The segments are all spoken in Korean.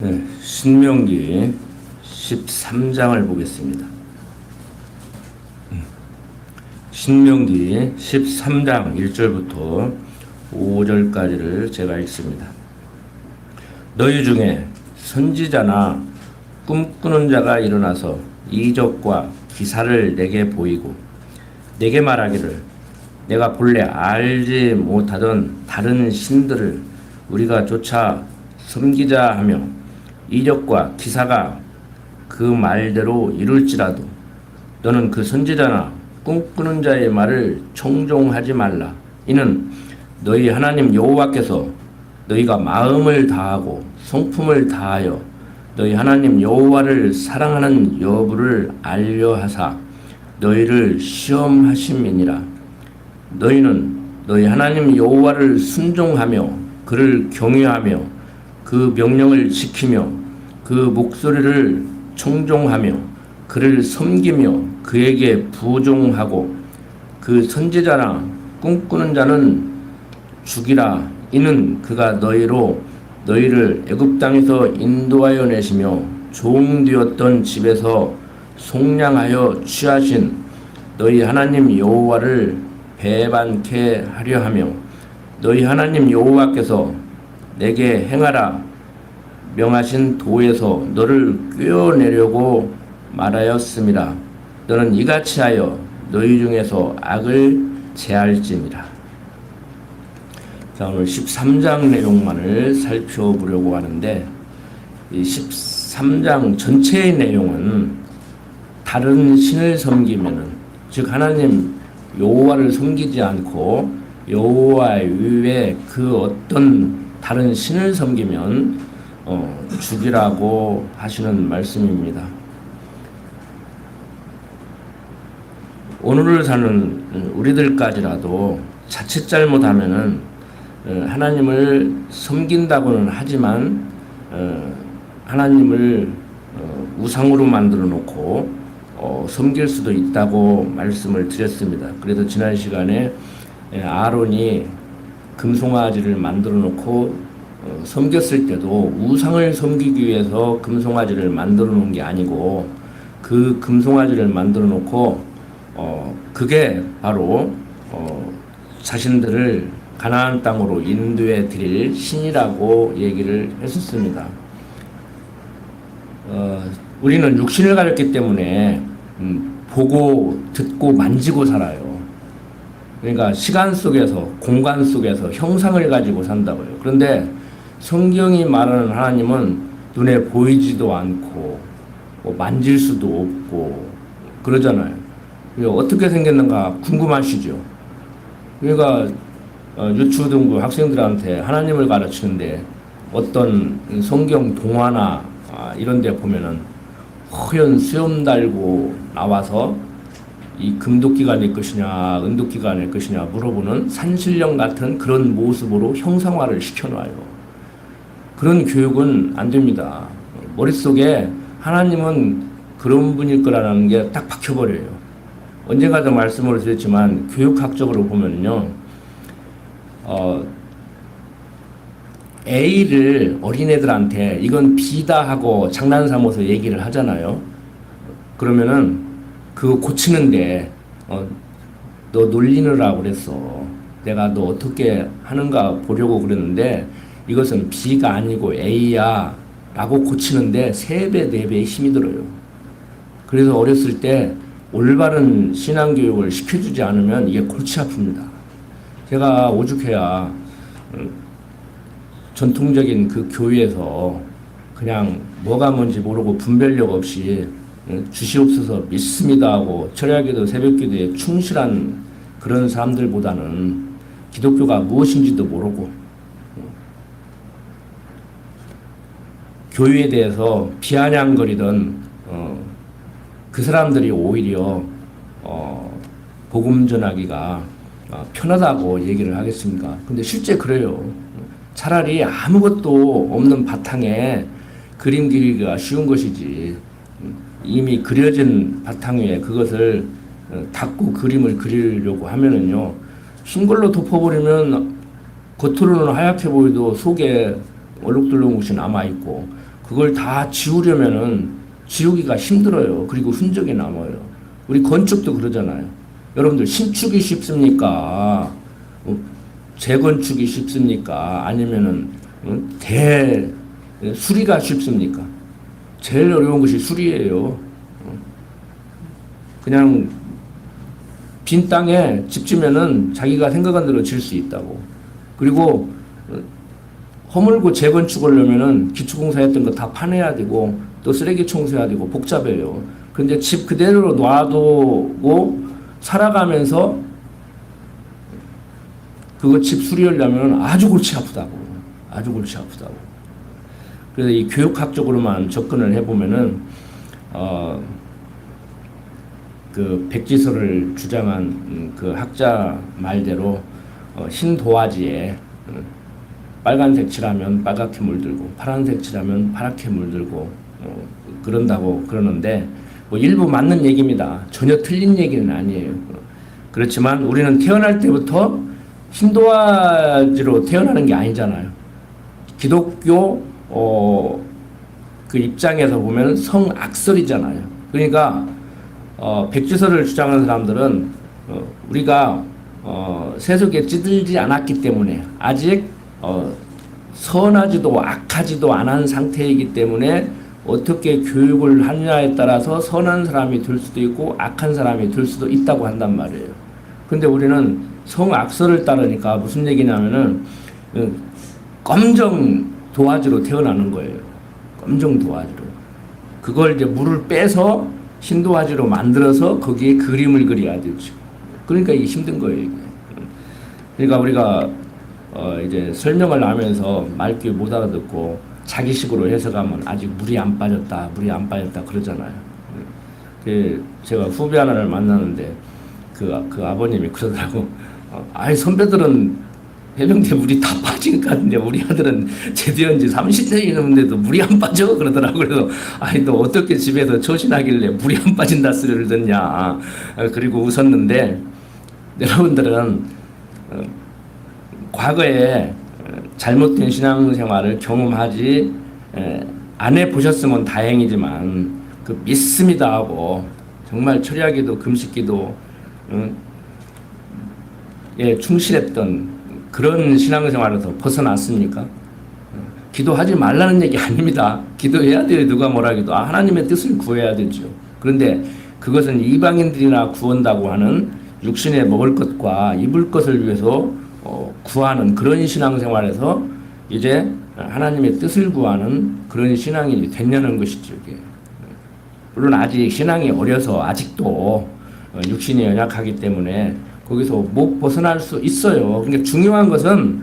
네, 신명기 13장을 보겠습니다. 신명기 13장 1절부터 5절까지를 제가 읽습니다. 너희 중에 선지자나 꿈꾸는 자가 일어나서 이적과 기사를 내게 보이고 내게 말하기를 내가 본래 알지 못하던 다른 신들을 우리가 쫓아 섬기자 하며 이적과 기사가 그 말대로 이룰지라도 너는 그 선지자나 꿈꾸는 자의 말을 청종하지 말라. 이는 너희 하나님 여호와께서 너희가 마음을 다하고 성품을 다하여 너희 하나님 여호와를 사랑하는 여부를 알려하사 너희를 시험하심이니라. 너희는 너희 하나님 여호와를 순종하며 그를 경외하며 그 명령을 지키며 그 목소리를 청종하며 그를 섬기며 그에게 부종하고 그 선지자나 꿈꾸는 자는 죽이라. 이는 그가 너희를 애굽 땅에서 인도하여 내시며 종되었던 집에서 속량하여 취하신 너희 하나님 여호와를 배반케 하려 하며 너희 하나님 여호와께서 내게 행하라 명하신 도에서 너를 꿰어내려고 말하였음이라. 너는 이같이 하여 너희 중에서 악을 제할지니라. 자, 오늘 13장 내용만을 살펴보려고 하는데 이 13장 전체의 내용은 다른 신을 섬기면은, 즉 하나님 여호와를 섬기지 않고 여호와 외에 그 어떤 다른 신을 섬기면 죽이라고 하시는 말씀입니다. 오늘을 사는 우리들까지라도 자칫 잘못하면은 하나님을 섬긴다고는 하지만 하나님을 우상으로 만들어 놓고 섬길 수도 있다고 말씀을 드렸습니다. 그래서 지난 시간에 아론이 금송아지를 만들어 놓고 섬겼을 때도 우상을 섬기기 위해서 금송아지를 만들어 놓은 게 아니고 그 금송아지를 만들어 놓고 그게 바로 자신들을 가나안 땅으로 인도해 드릴 신이라고 얘기를 했었습니다. 우리는 육신을 가졌기 때문에 보고 듣고 만지고 살아요. 그러니까 시간 속에서, 공간 속에서 형상을 가지고 산다고요. 그런데 성경이 말하는 하나님은 눈에 보이지도 않고 만질 수도 없고 그러잖아요. 어떻게 생겼는가 궁금하시죠? 그러니까 유초등부 학생들한테 하나님을 가르치는데 어떤 성경 동화나 이런 데 보면은 허연 수염 달고 나와서 이 금도끼가 내 것이냐 은도끼가 내 것이냐 물어보는 산신령 같은 그런 모습으로 형상화를 시켜놔요. 그런 교육은 안 됩니다. 머릿속에 하나님은 그런 분일 거라는 게 딱 박혀버려요. 언젠가도 말씀을 드렸지만 교육학적으로 보면요, A를 어린애들한테 이건 B다 하고 장난 삼아서 얘기를 하잖아요. 그러면은 그거 고치는데 너 놀리느라고 그랬어. 내가 너 어떻게 하는가 보려고 그랬는데 이것은 B가 아니고 A야 라고 고치는데 3배, 4배의 힘이 들어요. 그래서 어렸을 때 올바른 신앙교육을 시켜주지 않으면 이게 골치 아픕니다. 제가 오죽해야 전통적인 그 교회에서 그냥 뭐가 뭔지 모르고 분별력 없이 주시옵소서 믿습니다 하고 철야기도 새벽기도에 충실한 그런 사람들보다는 기독교가 무엇인지도 모르고 교회에 대해서 비아냥거리던 그 사람들이 오히려 복음 전하기가 편하다고 얘기를 하겠습니까? 근데 실제 그래요. 차라리 아무것도 없는 바탕에 그림 그리기가 쉬운 것이지, 이미 그려진 바탕 위에 그것을 닦고 그림을 그리려고 하면은요, 흰 걸로 덮어버리면 겉으로는 하얗게 보여도 속에 얼룩덜룩 옷이 남아있고 그걸 다 지우려면은 지우기가 힘들어요. 그리고 흔적이 남아요. 우리 건축도 그러잖아요. 여러분들 신축이 쉽습니까? 재건축이 쉽습니까? 아니면은 수리가 쉽습니까? 제일 어려운 것이 수리예요. 그냥 빈 땅에 집 지면은 자기가 생각한 대로 질 수 있다고. 그리고 허물고 재건축하려면은 기초공사했던 거 다 파내야 되고 또 쓰레기 청소해야 되고 복잡해요. 그런데 집 그대로 놔두고 살아가면서 그거 집 수리하려면 아주 골치 아프다고. 아주 골치 아프다고. 그래서 이 교육학적으로만 접근을 해보면은 그 백지설을 주장한 그 학자 말대로 흰 도화지에 빨간색 칠하면 빨갛게 물들고 파란색 칠하면 파랗게 물들고 그런다고 그러는데 뭐 일부 맞는 얘기입니다. 전혀 틀린 얘기는 아니에요. 그렇지만 우리는 태어날 때부터 흰 도화지로 태어나는 게 아니잖아요. 기독교 그 입장에서 보면 성악설이잖아요. 그러니까 백지설을 주장하는 사람들은 우리가 세속에 찌들지 않았기 때문에 아직 선하지도 악하지도 않은 상태이기 때문에 어떻게 교육을 하느냐에 따라서 선한 사람이 될 수도 있고 악한 사람이 될 수도 있다고 한단 말이에요. 근데 우리는 성악설을 따르니까 무슨 얘기냐면은 검정 도화지로 태어나는 거예요. 검정 도화지로. 그걸 이제 물을 빼서 흰 도화지로 만들어서 거기에 그림을 그려야 되죠. 그러니까 이게 힘든 거예요. 이게. 그러니까 우리가 이제 설명을 하면서 말귀 못 알아듣고 자기식으로 해석하면 아직 물이 안 빠졌다, 물이 안 빠졌다 그러잖아요. 제가 후배 하나를 만나는데 그 아버님이 그러더라고. 아이 선배들은 해병대 물이 다 빠진 것 같은데 우리 아들은 제대한 지 30년이 넘는데도 물이 안 빠져 그러더라고. 그래서 아이 너 어떻게 집에서 처신하길래 물이 안 빠진다 소리를 듣냐. 그리고 웃었는데 여러분들은 과거에 잘못된 신앙생활을 경험하지 안 해보셨으면 다행이지만 그 믿습니다 하고 정말 철야기도 금식기도 충실했던 그런 신앙생활에서 벗어났습니까? 기도하지 말라는 얘기 아닙니다. 기도해야 돼요. 누가 뭐라 해도 하나님의 뜻을 구해야 되죠. 그런데 그것은 이방인들이나 구한다고 하는 육신에 먹을 것과 입을 것을 위해서 구하는 그런 신앙생활에서 이제 하나님의 뜻을 구하는 그런 신앙이 됐냐는 것이죠. 이게. 물론 아직 신앙이 어려서 아직도 육신이 연약하기 때문에 거기서 못 벗어날 수 있어요. 그러니까 중요한 것은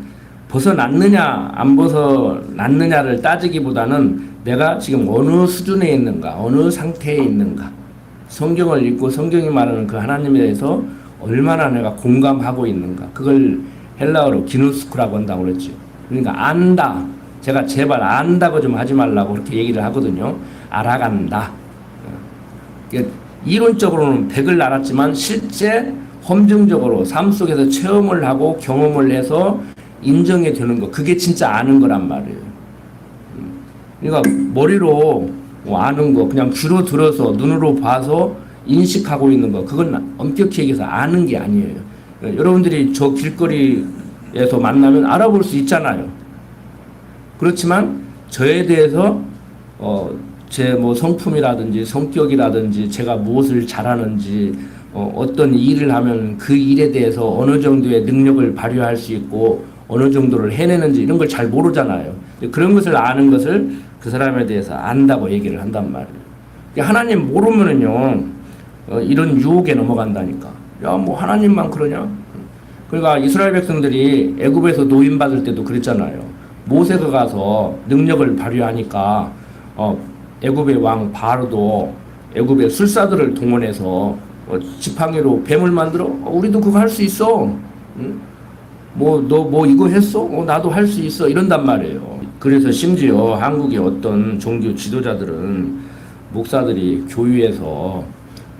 벗어났느냐 안 벗어났느냐를 따지기보다는 내가 지금 어느 수준에 있는가, 어느 상태에 있는가. 성경을 읽고 성경이 말하는 그 하나님에 대해서 얼마나 내가 공감하고 있는가. 그걸 헬라어로 기누스쿠라고 한다고 그랬죠. 그러니까 안다. 제가 제발 안다고 좀 하지 말라고 그렇게 얘기를 하거든요. 알아간다. 이론적으로는 100을 알았지만 실제 헌증적으로 삶 속에서 체험을 하고 경험을 해서 인정이 되는 거. 그게 진짜 아는 거란 말이에요. 그러니까 머리로 아는 거, 그냥 귀로 들어서 눈으로 봐서 인식하고 있는 거. 그건 엄격히 얘기해서 아는 게 아니에요. 여러분들이 저 길거리에서 만나면 알아볼 수 있잖아요. 그렇지만 저에 대해서 제 뭐 성품이라든지 성격이라든지 제가 무엇을 잘하는지 어떤 일을 하면 그 일에 대해서 어느 정도의 능력을 발휘할 수 있고 어느 정도를 해내는지 이런 걸 잘 모르잖아요. 그런 것을 아는 것을 그 사람에 대해서 안다고 얘기를 한단 말이에요. 하나님 모르면은요 이런 유혹에 넘어간다니까. 야, 뭐 하나님만 그러냐? 그러니까 이스라엘 백성들이 애굽에서 노임 받을 때도 그랬잖아요. 모세가 가서 능력을 발휘하니까 애굽의 왕 바로도 애굽의 술사들을 동원해서 지팡이로 뱀을 만들어 우리도 그거 할 수 있어. 응? 뭐 너 뭐 이거 했어? 나도 할 수 있어. 이런단 말이에요. 그래서 심지어 한국의 어떤 종교 지도자들은 목사들이 교회에서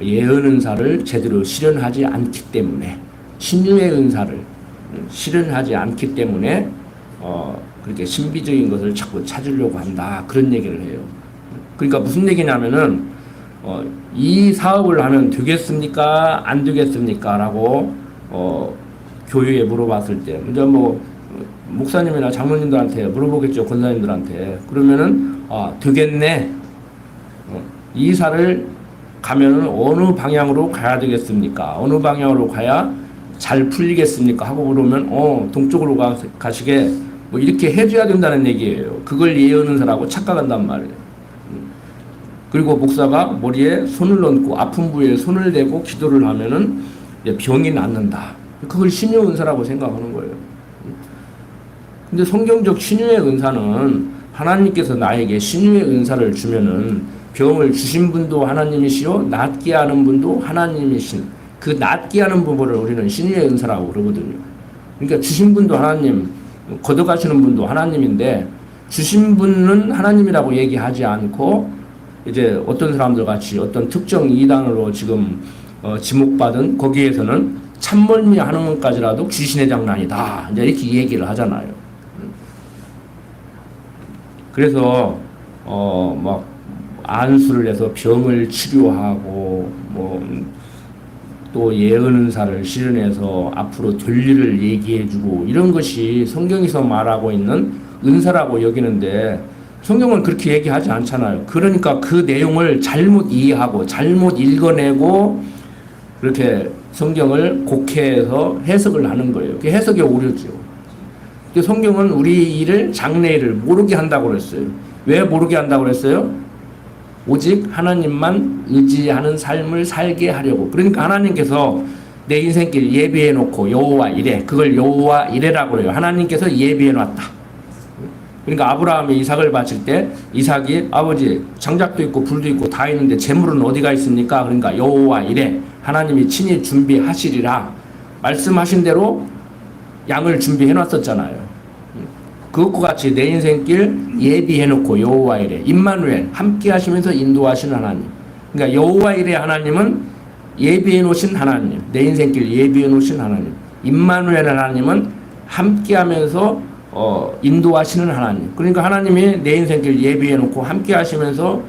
예언 은사를 제대로 실현하지 않기 때문에 신유의 은사를 실현하지 않기 때문에 그렇게 신비적인 것을 자꾸 찾으려고 한다. 그런 얘기를 해요. 그러니까 무슨 얘기냐면은 이 사업을 하면 되겠습니까? 안 되겠습니까? 라고 교회에 물어봤을 때 먼저 뭐 목사님이나 장로님들한테 물어보겠죠. 권사님들한테. 그러면은 되겠네. 이사를 가면은 어느 방향으로 가야 되겠습니까? 어느 방향으로 가야 잘 풀리겠습니까? 하고 물으면 동쪽으로 가시게 뭐 이렇게 해줘야 된다는 얘기예요. 그걸 예언은사라고 착각한단 말이에요. 그리고 목사가 머리에 손을 얹고 아픈 부위에 손을 대고 기도를 하면은 병이 낫는다. 그걸 신유의 은사라고 생각하는 거예요. 근데 성경적 신유의 은사는 하나님께서 나에게 신유의 은사를 주면은 병을 주신 분도 하나님이시요 낫게 하는 분도 하나님이신 그 낫게 하는 부분을 우리는 신유의 은사라고 그러거든요. 그러니까 주신 분도 하나님, 걷어가시는 분도 하나님인데 주신 분은 하나님이라고 얘기하지 않고 이제 어떤 사람들 같이 어떤 특정 이단으로 지금 지목받은 거기에서는 참멀미 하는 것까지라도 귀신의 장난이다. 이제 이렇게 얘기를 하잖아요. 그래서 막 안수를 해서 병을 치료하고 또 예언은사를 실현해서 앞으로 될 일을 얘기해주고 이런 것이 성경에서 말하고 있는 은사라고 여기는데 성경은 그렇게 얘기하지 않잖아요. 그러니까 그 내용을 잘못 이해하고 잘못 읽어내고 그렇게 성경을 곡해해서 해석을 하는 거예요. 그게 해석이 오류죠. 성경은 우리 일을 장래일을 모르게 한다고 그랬어요. 왜 모르게 한다고 그랬어요? 오직 하나님만 의지하는 삶을 살게 하려고. 그러니까 하나님께서 내 인생길 예비해 놓고 여호와 이래. 그걸 여호와 이래라고 해요. 하나님께서 예비해 놨다. 그러니까 아브라함이 이삭을 바칠 때 이삭이 아버지 장작도 있고 불도 있고 다 있는데 재물은 어디가 있습니까? 그러니까 여호와 이래. 하나님이 친히 준비하시리라. 말씀하신 대로 양을 준비해 놨었잖아요. 그것과 같이 내 인생길 예비해놓고 여호와 이래 임마누엘 함께 하시면서 인도하시는 하나님. 그러니까 여호와 이래 하나님은 예비해놓으신 하나님, 내 인생길 예비해놓으신 하나님. 임마누엘 하나님은 함께하면서 인도하시는 하나님. 그러니까 하나님이 내 인생길 예비해놓고 함께하시면서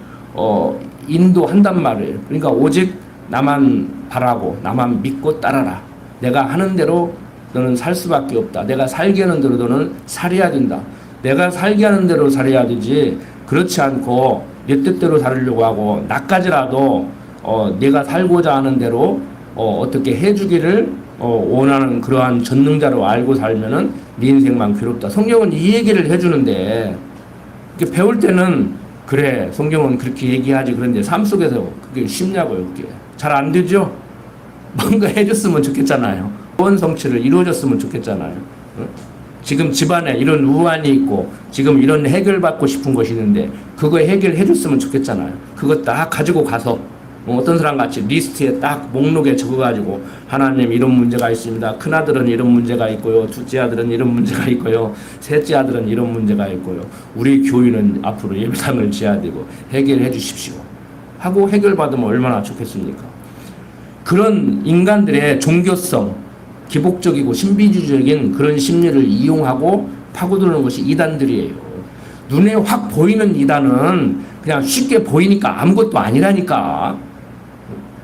인도한단 말이에요. 그러니까 오직 나만 바라고 나만 믿고 따라라. 내가 하는 대로 너는 살 수밖에 없다. 내가 살게 하는 대로 너는 살아야 된다. 내가 살게 하는 대로 살아야 되지. 그렇지 않고 내 뜻대로 살으려고 하고 나까지라도 내가 살고자 하는 대로 어떻게 해주기를 원하는 그러한 전능자로 알고 살면은 네 인생만 괴롭다. 성경은 이 얘기를 해주는데 배울 때는 그래 성경은 그렇게 얘기하지. 그런데 삶 속에서 그게 쉽냐고요. 그게 잘 안 되죠. 뭔가 해줬으면 좋겠잖아요. 소원 성취를 이루어졌으면 좋겠잖아요. 지금 집안에 이런 우환이 있고 지금 이런 해결받고 싶은 것이 있는데 그거 해결해 줬으면 좋겠잖아요. 그거 딱 가지고 가서 어떤 사람 같이 리스트에 딱 목록에 적어가지고 하나님 이런 문제가 있습니다. 큰아들은 이런 문제가 있고요. 둘째 아들은 이런 문제가 있고요. 셋째 아들은 이런 문제가 있고요. 우리 교인은 앞으로 예배당을 지어야 되고 해결해 주십시오. 하고 해결받으면 얼마나 좋겠습니까? 그런 인간들의 종교성 기복적이고 신비주의적인 그런 심리를 이용하고 파고드는 것이 이단들이에요. 눈에 확 보이는 이단은 그냥 쉽게 보이니까 아무것도 아니라니까.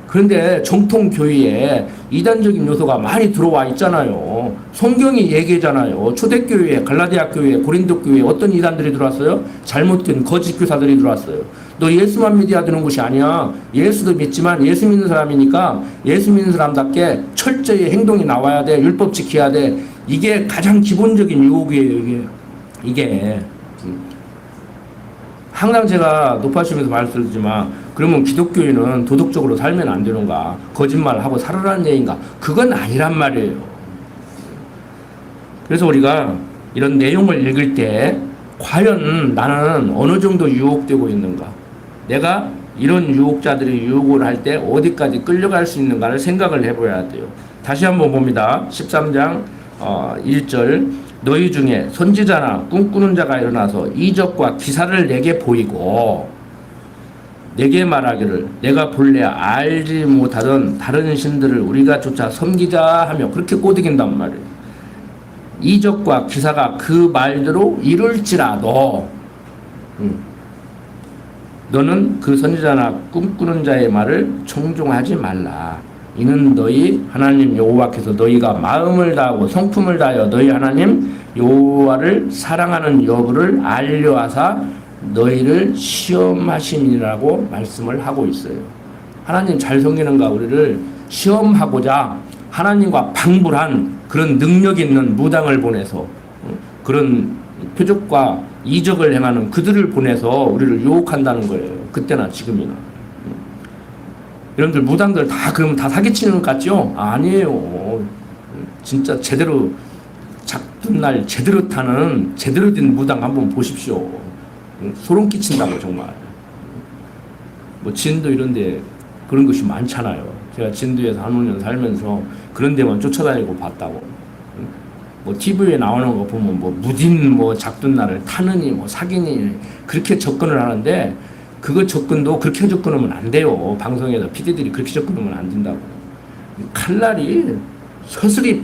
그런데 정통 교회에 이단적인 요소가 많이 들어와 있잖아요. 성경이 얘기하잖아요. 초대교회에, 갈라디아 교회에, 고린도 교회에 어떤 이단들이 들어왔어요? 잘못된 거짓 교사들이 들어왔어요. 너 예수만 믿어야 되는 것이 아니야. 예수도 믿지만 예수 믿는 사람이니까 예수 믿는 사람답게 철저히 행동이 나와야 돼. 율법 지켜야 돼. 이게 가장 기본적인 유혹이에요. 이게. 항상 제가 높아지면서 말씀드리지만 그러면 기독교인은 도덕적으로 살면 안 되는가? 거짓말하고 살아라는 얘기인가? 그건 아니란 말이에요. 그래서 우리가 이런 내용을 읽을 때 과연 나는 어느 정도 유혹되고 있는가? 내가 이런 유혹자들이 유혹을 할 때 어디까지 끌려갈 수 있는가를 생각을 해봐야 돼요. 다시 한번 봅니다. 13장 1절 너희 중에 선지자나 꿈꾸는 자가 일어나서 이적과 기사를 내게 보이고 내게 말하기를 내가 본래 알지 못하던 다른 신들을 우리가 쫓아 섬기자 하며 그렇게 꼬드긴단 말이에요. 이적과 기사가 그 말대로 이룰지라도 너는 그 선지자나 꿈꾸는 자의 말을 청종하지 말라. 이는 너희 하나님 여호와께서 너희가 마음을 다하고 성품을 다하여 너희 하나님 여호와를 사랑하는 여부를 알려하사 너희를 시험하심이라고 말씀을 하고 있어요. 하나님 잘 섬기는가 우리를 시험하고자 하나님과 방불한 그런 능력 있는 무당을 보내서 그런 표적과 이적을 행하는 그들을 보내서 우리를 유혹한다는 거예요. 그때나 지금이나. 여러분들 무당들 다 그러면 다 사기치는 것 같죠? 아니에요. 진짜 제대로 작둔 날 제대로 타는 제대로 된 무당 한번 보십시오. 소름 끼친다고 정말. 뭐 진도 이런데 그런 것이 많잖아요. 제가 진도에서 한 5년 살면서 그런 데만 쫓아다니고 봤다고. 뭐 TV에 나오는 거 보면 뭐 무딘 뭐 작둔 날을 타느니 뭐 사기니 그렇게 접근을 하는데 그거 접근도 그렇게 접근하면 안 돼요. 방송에서 PD들이 그렇게 접근하면 안 된다고. 칼날이 서슬이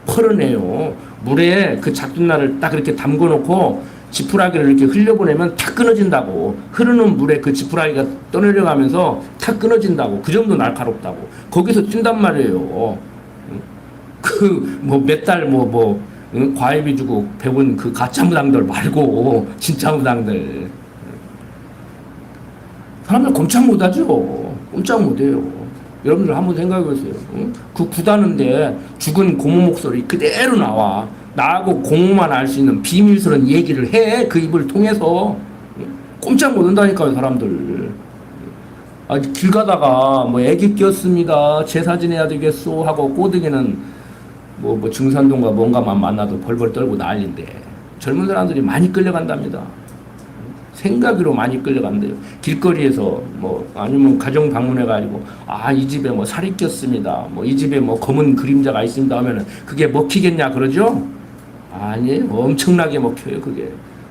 펄어내요. 물에 그 작둔 날을 딱 이렇게 담궈 놓고 지푸라기를 이렇게 흘려보내면 탁 끊어진다고. 흐르는 물에 그 지푸라기가 떠내려가면서 탁 끊어진다고. 그 정도 날카롭다고. 거기서 뛴단 말이에요. 그 뭐 몇 달 과외비 주고 배운 그 가짜 무당들 말고 진짜 무당들. 사람들 꼼짝 못하죠. 꼼짝 못해요. 여러분들 한번 생각해보세요. 그 구다는데 죽은 고모 목소리 그대로 나와. 나하고 고모만 알 수 있는 비밀스러운 얘기를 해. 그 입을 통해서. 꼼짝 못한다니까요, 사람들. 길 가다가 뭐 애기 꼈습니다. 제사 지내야 되겠소 하고 꼬드기는 뭐 증산동과 뭔가만 만나도 벌벌 떨고 난리인데 젊은 사람들이 많이 끌려간답니다. 생각으로 많이 끌려간대요. 길거리에서 뭐 아니면 가정 방문해가지고 이 집에 뭐 살이 꼈습니다. 뭐 이 집에 뭐 검은 그림자가 있습니다 하면은 그게 먹히겠냐 그러죠? 아니에요. 엄청나게 먹혀요. 그게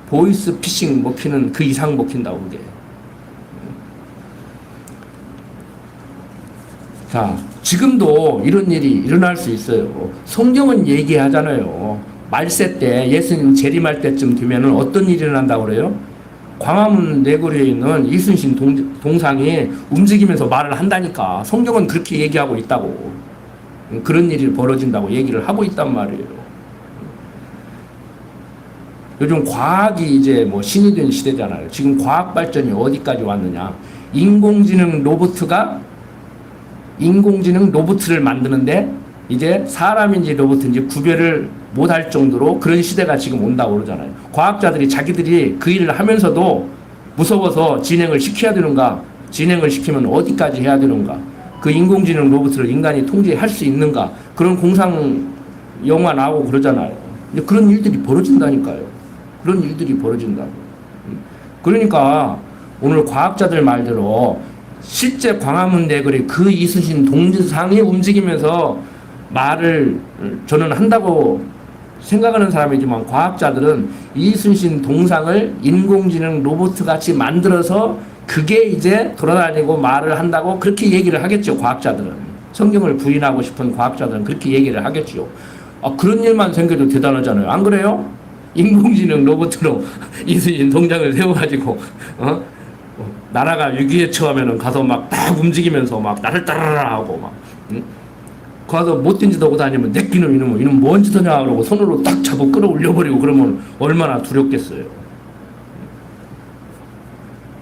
보이스 피싱 먹히는 그 이상 먹힌다고 그게. 자, 지금도 이런 일이 일어날 수 있어요. 성경은 얘기하잖아요. 말세 때 예수님 재림할 때쯤 되면은 어떤 일이 일어난다고 그래요? 광화문 내거리에 있는 이순신 동상이 움직이면서 말을 한다니까. 성경은 그렇게 얘기하고 있다고. 그런 일이 벌어진다고 얘기를 하고 있단 말이에요. 요즘 과학이 이제 뭐 신이 된 시대잖아요. 지금 과학 발전이 어디까지 왔느냐. 인공지능 로봇을 만드는데 이제 사람인지 로봇인지 구별을 못할 정도로 그런 시대가 지금 온다고 그러잖아요. 과학자들이 자기들이 그 일을 하면서도 무서워서 진행을 시켜야 되는가, 진행을 시키면 어디까지 해야 되는가, 그 인공지능 로봇을 인간이 통제할 수 있는가, 그런 공상 영화 나오고 그러잖아요. 근데 그런 일들이 벌어진다니까요. 그런 일들이 벌어진다고. 그러니까 오늘 과학자들 말대로 실제 광화문 내거리 그 이순신 동상이 움직이면서 말을 저는 한다고 생각하는 사람이지만 과학자들은 이순신 동상을 인공지능 로봇 같이 만들어서 그게 이제 돌아다니고 말을 한다고 그렇게 얘기를 하겠죠. 과학자들은. 성경을 부인하고 싶은 과학자들은 그렇게 얘기를 하겠죠. 그런 일만 생겨도 대단하잖아요. 안 그래요? 인공지능 로봇으로 이순신 동상을 세워가지고 나라가 위기에 처하면은 가서 막 딱 움직이면서 막 나를 따라라 하고 막 가서 못된 짓 하고 다니면 내끼는 이놈은 뭔 짓 하냐 그러고 손으로 딱 잡고 끌어올려버리고 그러면 얼마나 두렵겠어요.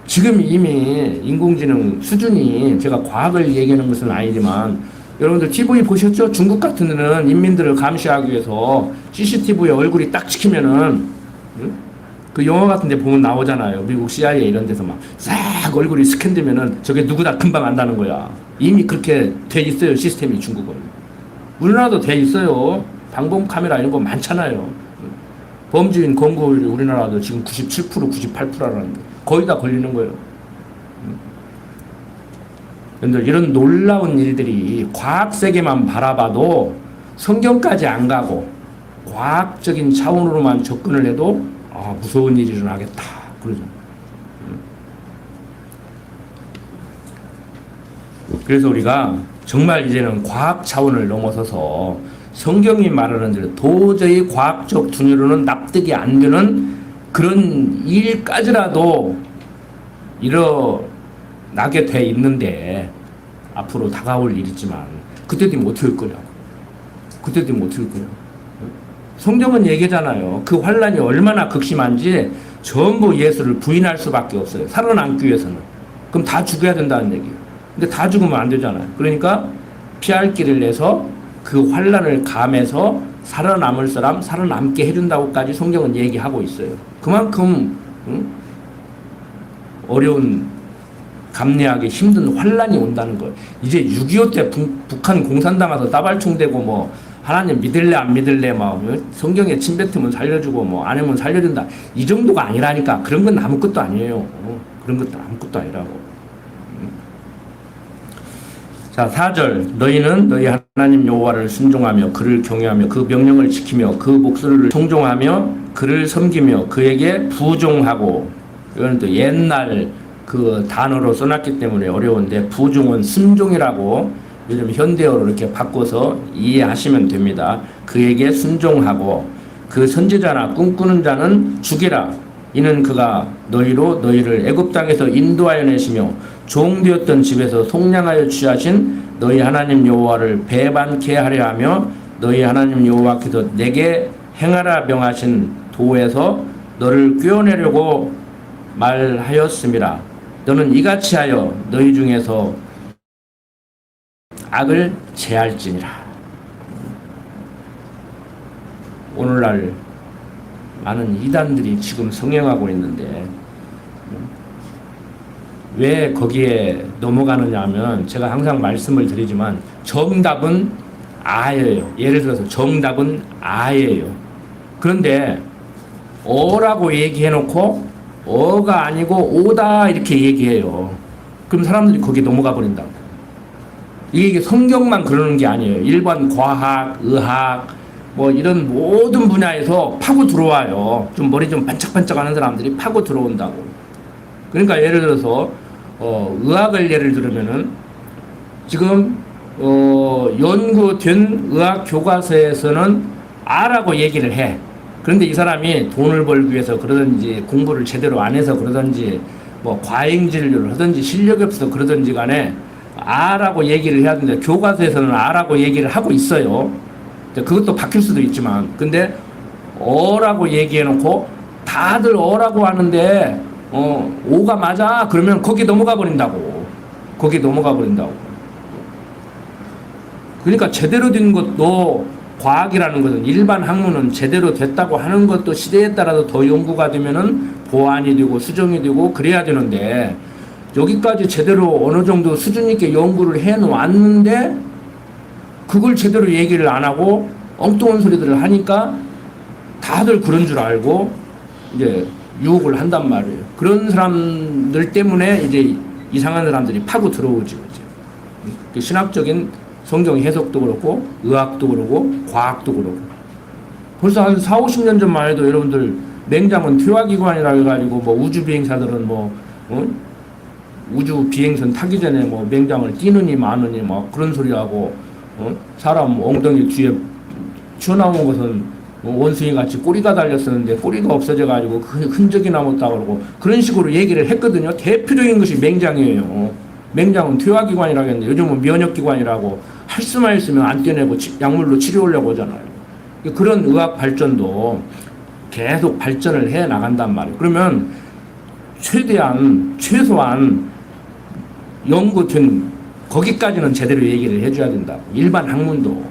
지금 이미 인공지능 수준이 제가 과학을 얘기하는 것은 아니지만 여러분들 TV 보셨죠? 중국 같은 데는 인민들을 감시하기 위해서 CCTV에 얼굴이 딱 찍히면은 그 영화 같은 데 보면 나오잖아요. 미국 CIA 이런 데서 막 싹 얼굴이 스캔되면은 저게 누구다 금방 안다는 거야. 이미 그렇게 돼 있어요. 시스템이 중국은. 우리나라도 돼 있어요. 방범 카메라 이런 거 많잖아요. 범죄인 검거율이 우리나라도 지금 97%, 98%라는데 거의 다 걸리는 거예요. 여러분들 이런 놀라운 일들이 과학 세계만 바라봐도 성경까지 안 가고 과학적인 차원으로만 접근을 해도 무서운 일이 일어나겠다. 그러죠. 그래서 우리가 정말 이제는 과학 차원을 넘어서서 성경이 말하는 대로 도저히 과학적 tun으로는 납득이 안 되는 그런 일까지라도 일어나게 돼 있는데, 앞으로 다가올 일이지만 그때 되면 어떻게 할 거냐고. 그때 되면 어떻게 할 거냐고. 성경은 얘기잖아요. 그 환란이 얼마나 극심한지 전부 예수를 부인할 수밖에 없어요. 살아남기 위해서는. 그럼 다 죽여야 된다는 얘기예요. 근데 다 죽으면 안 되잖아요. 그러니까 피할 길을 내서 그 환란을 감해서 살아남을 사람 살아남게 해준다고까지 성경은 얘기하고 있어요. 그만큼 어려운, 감내하기 힘든 환란이 온다는 거예요. 이제 6.25 때 북한 공산당 와서 따발총 대고 뭐 하나님 믿을래 안 믿을래 막 성경에 침 뱉으면 살려주고 뭐 안 하면 살려준다, 이 정도가 아니라니까. 그런 건 아무것도 아니에요. 그런 것도 아무것도 아니라고. 자, 4절. 너희는 너희 하나님 여호와를 순종하며 그를 경외하며 그 명령을 지키며 그 목소리를 청종하며 그를 섬기며 그에게 부종하고. 이거는 또 옛날 그 단어로 써놨기 때문에 어려운데, 부종은 순종이라고 요즘 현대어로 이렇게 바꿔서 이해하시면 됩니다. 그에게 순종하고 그 선지자나 꿈꾸는 자는 죽이라. 이는 그가 너희로 너희를 애굽 땅에서 인도하여 내시며 종되었던 집에서 속량하여 취하신 너희 하나님 여호와를 배반케 하려 하며 너희 하나님 여호와께서 내게 행하라 명하신 도에서 너를 꿰어내려고 말하였음이라. 너는 이같이 하여 너희 중에서 악을 제할지니라. 오늘날 많은 이단들이 지금 성행하고 있는데 왜 거기에 넘어가느냐 하면, 제가 항상 말씀을 드리지만 정답은 아예요. 예를 들어서 정답은 아예요. 그런데 어라고 얘기해놓고 어가 아니고 오다 이렇게 얘기해요. 그럼 사람들이 거기에 넘어가 버린다고. 이게 성경만 그러는 게 아니에요. 일반 과학, 의학 뭐 이런 모든 분야에서 파고 들어와요. 좀 머리 좀 반짝반짝하는 사람들이 파고 들어온다고. 그러니까 예를 들어서 의학을 예를 들면은 지금 연구된 의학 교과서에서는 R라고 얘기를 해. 그런데 이 사람이 돈을 벌기 위해서 그러든지 공부를 제대로 안 해서 그러든지 뭐 과잉 진료를 하든지 실력이 없어서 그러든지 간에 R라고 얘기를 해야 되는데, 교과서에서는 R라고 얘기를 하고 있어요. 그것도 바뀔 수도 있지만, 근데 어라고 얘기해놓고 다들 어라고 하는데 오가 맞아 그러면 거기 넘어가 버린다고. 거기 넘어가 버린다고. 그러니까 제대로 된 것도, 과학이라는 것은 일반 학문은 제대로 됐다고 하는 것도 시대에 따라서 더 연구가 되면은 보완이 되고 수정이 되고 그래야 되는데, 여기까지 제대로 어느 정도 수준 있게 연구를 해 놓았는데 그걸 제대로 얘기를 안 하고 엉뚱한 소리들을 하니까 다들 그런 줄 알고 이제 유혹을 한단 말이에요. 그런 사람들 때문에 이제 이상한 사람들이 파고 들어오죠. 이제 신학적인 성경 해석도 그렇고 의학도 그렇고 과학도 그렇고. 벌써 한 4, 50년 전만 해도 여러분들 맹장은 퇴화기관이라 해가지고 뭐 우주 비행사들은 우주 비행선 타기 전에 뭐 맹장을 뛰느니 마느니 막 그런 소리하고, 사람 엉덩이 뒤에 튀어나온 것은 원숭이 같이 꼬리가 달렸었는데 꼬리가 없어져가지고 그 흔적이 남았다고 그러고 그런 식으로 얘기를 했거든요. 대표적인 것이 맹장이에요. 맹장은 퇴화기관이라고 했는데 요즘은 면역기관이라고 할 수만 있으면 안 떼내고 약물로 치료하려고 하잖아요. 그런 의학 발전도 계속 발전을 해 나간단 말이에요. 그러면 최소한 연구된 거기까지는 제대로 얘기를 해줘야 된다. 일반 학문도.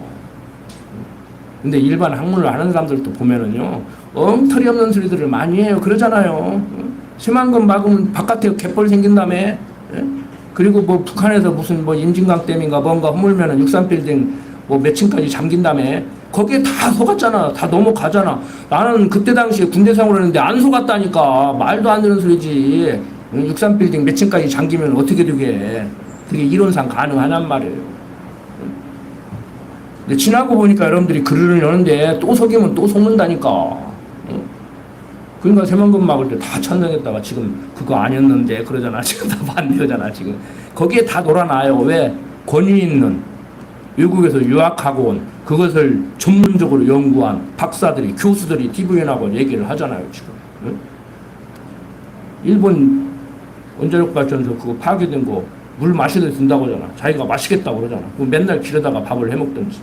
근데 일반 학문을 하는 사람들도 보면은요, 엉터리 없는 소리들을 많이 해요. 그러잖아요. 새만금 막으면 바깥에 갯벌 생긴다며. 그리고 뭐 북한에서 무슨 뭐 임진강 댐인가 뭔가 허물면은 63빌딩 뭐 몇 층까지 잠긴다며. 거기에 다 속았잖아. 다 넘어가잖아. 나는 그때 당시에 군대 생활을 했는데 안 속았다니까. 말도 안 되는 소리지. 63빌딩 몇 층까지 잠기면 어떻게 되게. 그게 이론상 가능하냔 말이에요. 근데 지나고 보니까 여러분들이 글을 여는데 또 속이면 또 속는다니까. 그러니까 새만금 막을 때 다 찬성했다가 지금 그거 아니었는데 그러잖아. 지금 다 반대하잖아. 지금 거기에 다 놀아놔요. 왜? 권위 있는 외국에서 유학하고 온 그것을 전문적으로 연구한 박사들이, 교수들이 TV에 나고 얘기를 하잖아요, 지금. 응? 일본 원자력 발전소 그거 파괴된 거 물 마시듯이 준다고 하잖아. 자기가 마시겠다고 그러잖아. 그럼 맨날 길에다가 밥을 해먹든지.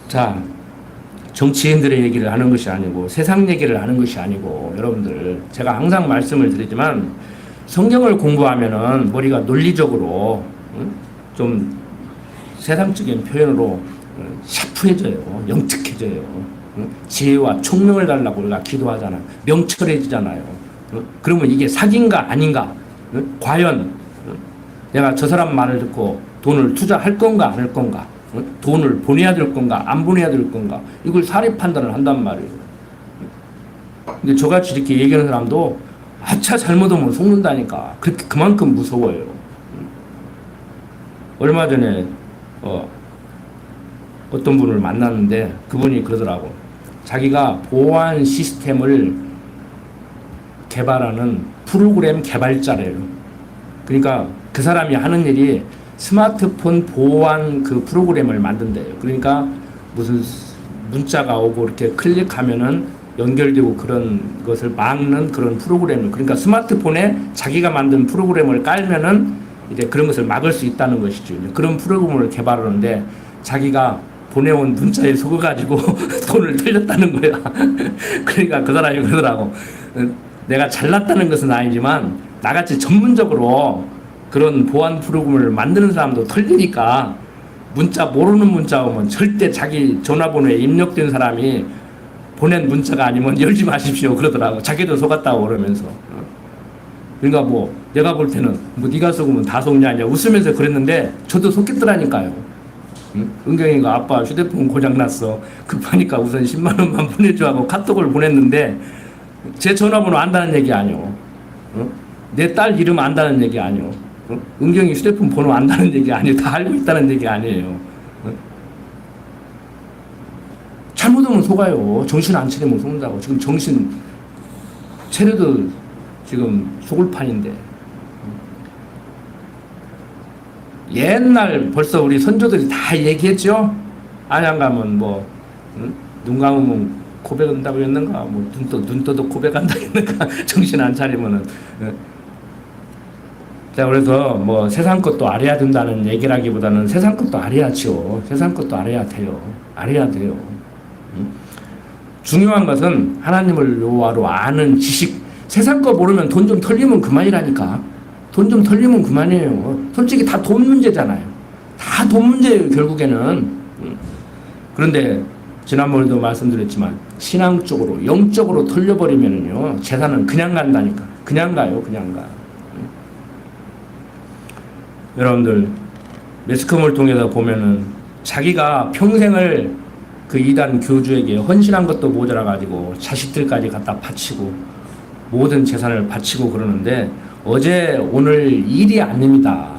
자, 정치인들의 얘기를 하는 것이 아니고 세상 얘기를 하는 것이 아니고, 여러분들 제가 항상 말씀을 드리지만 성경을 공부하면은 머리가 논리적으로 좀 세상적인 표현으로 샤프해져요. 영특해져요. 지혜와 총명을 달라고 우리가 기도하잖아. 명철해지잖아요. 그러면 이게 사기인가 아닌가? 과연 내가 저 사람 말을 듣고 돈을 투자할 건가 안 할 건가? 돈을 보내야 될 건가 안 보내야 될 건가? 이걸 사리 판단을 한단 말이에요. 근데 저같이 이렇게 얘기하는 사람도 아차 잘못하면 속는다니까. 그만큼 무서워요. 얼마 전에 어떤 분을 만났는데 그분이 그러더라고. 자기가 보안 시스템을 개발하는 프로그램 개발자래요. 그러니까 그 사람이 하는 일이 스마트폰 보안 그 프로그램을 만든대요. 그러니까 무슨 문자가 오고 이렇게 클릭하면은 연결되고 그런 것을 막는 그런 프로그램을, 그러니까 스마트폰에 자기가 만든 프로그램을 깔면은 이제 그런 것을 막을 수 있다는 것이죠. 그런 프로그램을 개발하는데 자기가 보내온 문자에 속아가지고 돈을 털렸다는 거야. 그러니까 그 사람이 그러더라고. 내가 잘났다는 것은 아니지만 나같이 전문적으로 그런 보안 프로그램을 만드는 사람도 털리니까 문자 모르는 문자 오면 절대 자기 전화번호에 입력된 사람이 보낸 문자가 아니면 열지 마십시오 그러더라고. 자기도 속았다고 그러면서. 그러니까 뭐 내가 볼 때는 뭐 네가 속으면 다 속냐 아니야 웃으면서 그랬는데 저도 속겠더라니까요. 은경이가 아빠 휴대폰 고장났어. 급하니까 우선 10만 원만 보내줘 하고 카톡을 보냈는데 제 전화번호 안다는 얘기 아니오. 내 딸 이름 안다는 얘기 아니오. 은경이 휴대폰 번호 안다는 얘기 아니에요. 다 알고 있다는 얘기 아니에요. 잘못하면 속아요. 정신 안 차리면 속는다고. 지금 정신 차려도 지금 속을 판인데. 옛날 벌써 우리 선조들이 다 얘기했죠. 안양 가면 뭐 눈 감으면 고백한다고 했는가, 뭐 눈 떠도 고백한다고 했는가. 정신 안 차리면은. 자, 그래서 뭐 세상 것도 알아야 된다는 얘기라기보다는 세상 것도 알아야죠. 세상 것도 알아야 돼요. 알아야 돼요. 중요한 것은 하나님을 여호와로 아는 지식. 세상 거 모르면 돈 좀 털리면 그만이라니까. 돈 좀 털리면 그만이에요. 솔직히 다 돈 문제잖아요. 다 돈 문제예요, 결국에는. 그런데 지난번에도 말씀드렸지만 신앙적으로 영적으로 털려버리면요 재산은 그냥 간다니까. 그냥 가요. 그냥 가. 여러분들 매스컴을 통해서 보면은 자기가 평생을 그 이단 교주에게 헌신한 것도 모자라 가지고 자식들까지 갖다 바치고 모든 재산을 바치고 그러는데 어제 오늘 일이 아닙니다.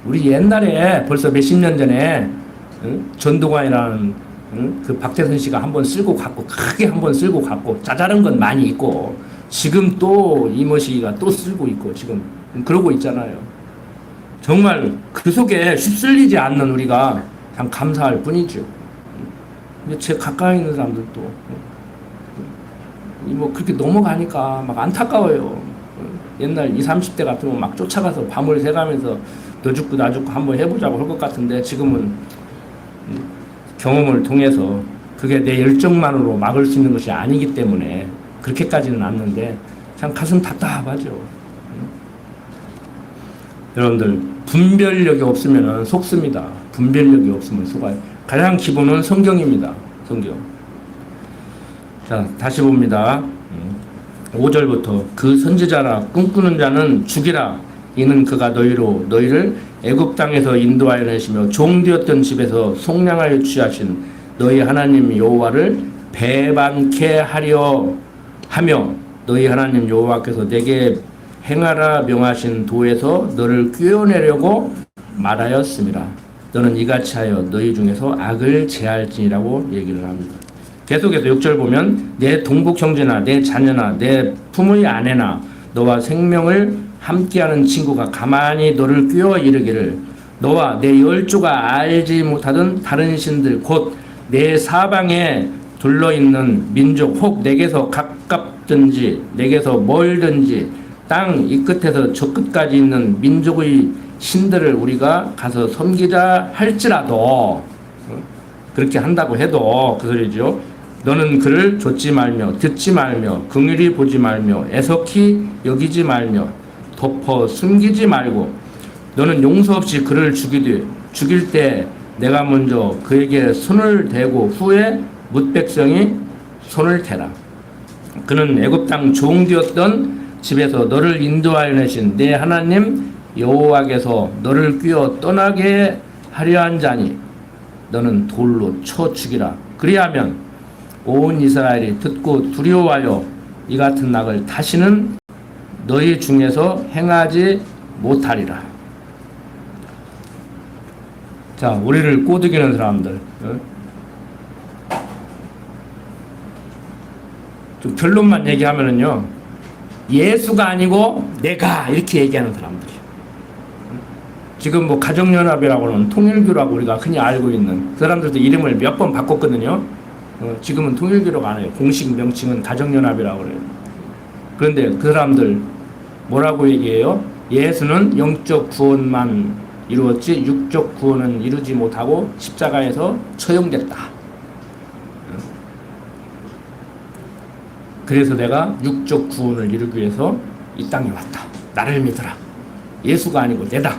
우리 옛날에 벌써 몇십 년 전에 전두관이라는 그 박태선 씨가 한번 쓸고 갔고, 크게 한번 쓸고 갔고, 짜잘한 건 많이 있고, 지금 또 이모시기가 또 쓸고 있고 지금 그러고 있잖아요. 정말 그 속에 휩쓸리지 않는 우리가 그냥 감사할 뿐이죠. 근데 제 가까이 있는 사람들도 뭐 그렇게 넘어가니까 막 안타까워요. 옛날 20, 30대 같으면 막 쫓아가서 밤을 새가면서 너 죽고 나 죽고 한번 해보자고 할 것 같은데 지금은 경험을 통해서 그게 내 열정만으로 막을 수 있는 것이 아니기 때문에 그렇게까지는 않는데 참 가슴 답답하죠. 여러분들 분별력이 없으면 속습니다. 분별력이 없으면 속아요. 가장 기본은 성경입니다. 성경. 자, 다시 봅니다. 5절부터 그 선지자라 꿈꾸는 자는 죽이라. 이는 그가 너희를 애굽 땅에서 인도하여 내시며 종되었던 집에서 속량하여 취하신 너희 하나님 여호와를 배반케 하려 하며 너희 하나님 여호와께서 내게 행하라 명하신 도에서 너를 꿰어내려고 말하였습니다. 너는 이같이 하여 너희 중에서 악을 제할지니라고 얘기를 합니다. 계속해서 6절 보면 내 동복 형제나 내 자녀나 내 품의 아내나 너와 생명을 함께하는 친구가 가만히 너를 꿰어 이르기를 너와 내 열조가 알지 못하던 다른 신들 곧 내 사방에 둘러있는 민족 혹 내게서 가깝든지 내게서 멀든지 땅 이 끝에서 저 끝까지 있는 민족의 신들을 우리가 가서 섬기자 할지라도 그렇게 한다고 해도 그 소리죠. 너는 그를 좇지 말며 듣지 말며 긍휼히 보지 말며 애석히 여기지 말며 덮어 숨기지 말고 너는 용서 없이 그를 죽일 때 내가 먼저 그에게 손을 대고 후에 뭇 백성이 손을 대라. 그는 애굽 땅 종되었던 집에서 너를 인도하여 내신 내 하나님 여호와께서 너를 뀌어 떠나게 하려 한 자니 너는 돌로 쳐 죽이라. 그리하면 온 이스라엘이 듣고 두려워하여 이 같은 낙을 다시는 너희 중에서 행하지 못하리라. 자, 우리를 꼬드기는 사람들, 좀 결론만 얘기하면은요, 예수가 아니고 내가 이렇게 얘기하는 사람들이에요. 지금 뭐 가정연합이라고는 통일교라고 우리가 흔히 알고 있는 그 사람들도 이름을 몇 번 바꿨거든요. 지금은 통일교라고 안 해요. 공식 명칭은 가정연합이라고 그래요. 그런데 그 사람들 뭐라고 얘기해요? 예수는 영적 구원만 이루었지 육적 구원은 이루지 못하고 십자가에서 처형됐다. 그래서 내가 육적 구원을 이루기 위해서 이 땅에 왔다. 나를 믿어라. 예수가 아니고 내다.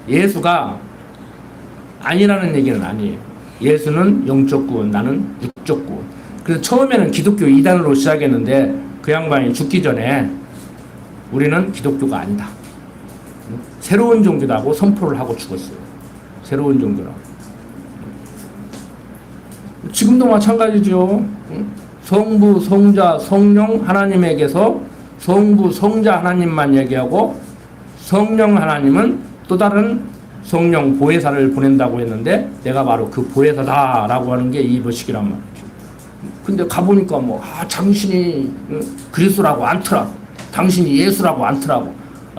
예수가 아니라는 얘기는 아니에요. 예수는 영적 구원, 나는 육적 구원. 그래서 처음에는 기독교 이단으로 시작했는데 그 양반이 죽기 전에 우리는 기독교가 아니다. 새로운 종교라고 선포를 하고 죽었어요. 새로운 종교라고. 지금도 마찬가지죠. 성부, 성자, 성령 하나님에게서 성부, 성자 하나님만 얘기하고 성령 하나님은 또 다른 성령 보혜사를 보낸다고 했는데 내가 바로 그 보혜사다라고 하는 게 이 버식이란 말이죠. 근데 가보니까 당신이 그리스도라고 않더라고. 당신이 예수라고 않더라고.